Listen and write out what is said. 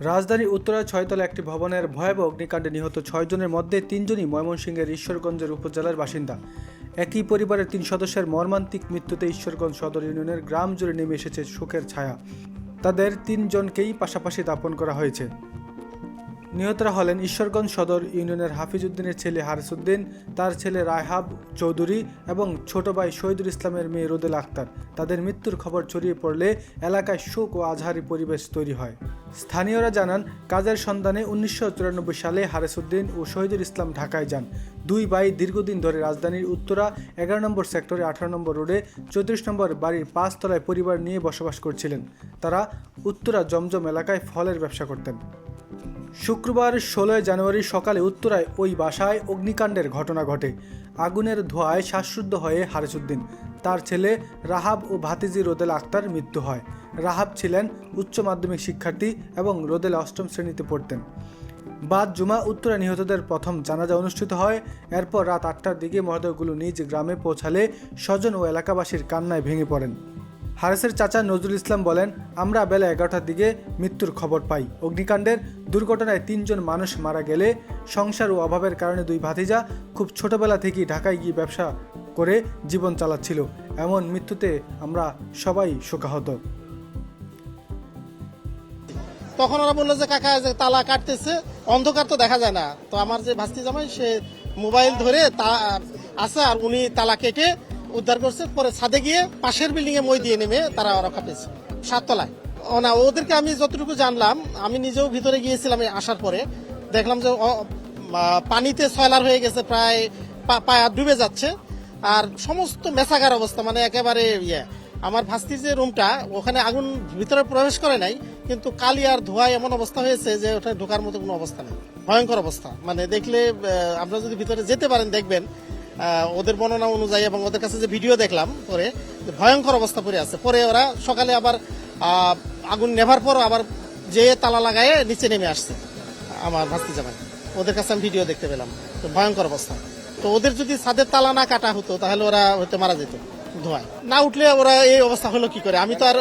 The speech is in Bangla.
রাজধানীর উত্তরায় ৬তলা একটি ভবনের ভয়াবহ অগ্নিকাণ্ডে নিহত ৬ জনের মধ্যে ৩ জনই ময়মনসিংহের ঈশ্বরগঞ্জের উপজেলার বাসিন্দা। একই পরিবারের ৩ সদস্যের মর্মান্তিক মৃত্যুতে ঈশ্বরগঞ্জ সদর ইউনিয়নের গ্রাম জুড়ে নেমে এসেছে শোকের ছায়া। তাদের ৩ জনকেই পাশাপাশি দাফন করা হয়েছে। নিহতরা হলেন ঈশ্বরগঞ্জ সদর ইউনিয়নের হাফিজ উদ্দিনের ছেলে হারিস উদ্দিন, তার ছেলে রায়হাব চৌধুরী এবং ছোট ভাই শহীদুল ইসলামের মেয়ে রোদেল আক্তার। তাদের মৃত্যুর খবর ছড়িয়ে পড়লে এলাকায় শোক ও আজহারি পরিবেশ তৈরি হয়। স্থানীয়রা জানান, কাজের সন্ধানে ১৯৯৪ সালে হারিস উদ্দিন ও শহীদুল ইসলাম ঢাকায় যান। দুই ভাই দীর্ঘদিন ধরে রাজধানীর উত্তরা ১১ নম্বর সেক্টরে ১৮ নম্বর রোডে ৩৪ নম্বর বাড়ির ৫ তলায় পরিবার নিয়ে বসবাস করছিলেন। তারা উত্তরা জমজম এলাকায় ফলের ব্যবসা করতেন। শুক্রবার ১৬ জানুয়ারি সকালে উত্তরায় ওই বাসায় অগ্নিকাণ্ডের ঘটনা ঘটে। আগুনের ধোঁয়ায় শ্বাসরুদ্ধ হয়ে হারিস উদ্দিন, তার ছেলে রাহাব ও ভাতিজি রোদেল আক্তার মৃত্যু হয়। রাহাব ছিলেন উচ্চ মাধ্যমিক শিক্ষার্থী এবং রোদেল অষ্টম শ্রেণীতে পড়তেন। বাদ জুমা উত্তরা নিহতদের প্রথম জানাজা অনুষ্ঠিত হয়। এরপর রাত ৮টার দিকে মরদেহগুলো নিজ গ্রামে পৌঁছালে স্বজন ও এলাকাবাসীর কান্নায় ভেঙে পড়েন। হারিসের চাচা নজরুল ইসলাম বলেন, আমরা বেলা ১১টার দিকে মৃত্যুর খবর পাই। অগ্নিকাণ্ডের দুর্ঘটনায় ৩ জন মানুষ মারা গেলে সংসার ও অভাবের কারণে দুই ভাতিজা খুব ছোটবেলা থেকেই ঢাকায় গিয়ে ব্যবসা করে জীবন চালাচ্ছিল। এমন মৃত্যুতে আমরা সবাই শোকাহত। তখন ওরা বললো যে কাকা যে তালা কাটতেছে, অন্ধকার তো দেখা যায় না। তো আমার যে ভাস্তি জামাই সে মোবাইল ধরে আছে আর উনি তালা কেটে উদ্ধার করছে। পরে ছাদে গিয়ে পাশের বিল্ডিং এ মই দিয়ে নেমে তারা ওরা পেয়েছে ৭ তলায়। না, ওদেরকে আমি যতটুকু জানলাম, আমি নিজেও ভিতরে গিয়েছিলাম আসার পরে, দেখলাম যে পানিতে সয়লার হয়ে গেছে, প্রায় পায়া ডুবে যাচ্ছে। আর সমস্ত মেসাগার অবস্থা, মানে একেবারে আমার ভাস্তির যে রুমটা, ওখানে আগুন ভিতরে প্রবেশ করে নাই, কিন্তু কালি আর ধোঁয়ায় এমন অবস্থা হয়েছে যে ওখানে ঢোকার মতো কোনো অবস্থা নেই। ভয়ঙ্কর অবস্থা, মানে দেখলে আপনারা যদি ভিতরে যেতে পারেন দেখবেন ওদের বর্ণনা অনুযায়ী, এবং ওদের কাছে যে ভিডিও দেখলাম পরে, ভয়ঙ্কর অবস্থা পড়ে আছে। পরে ওরা সকালে আবার আগুন নেভার পর আবার যে তালা লাগায় নিচে নেমে আসছে আমার ভাস্তি জামাই। ওদের কাছে আমি ভিডিও দেখতে পেলাম, তো ভয়ঙ্কর অবস্থা। তো ওদের যদি ছাদের তালা না কাটা হতো তাহলে ওরা হয়তো মারা যেত ধোঁয়ায়। না উঠলে ওরা এই অবস্থা হলো কি করে? আমি তো আর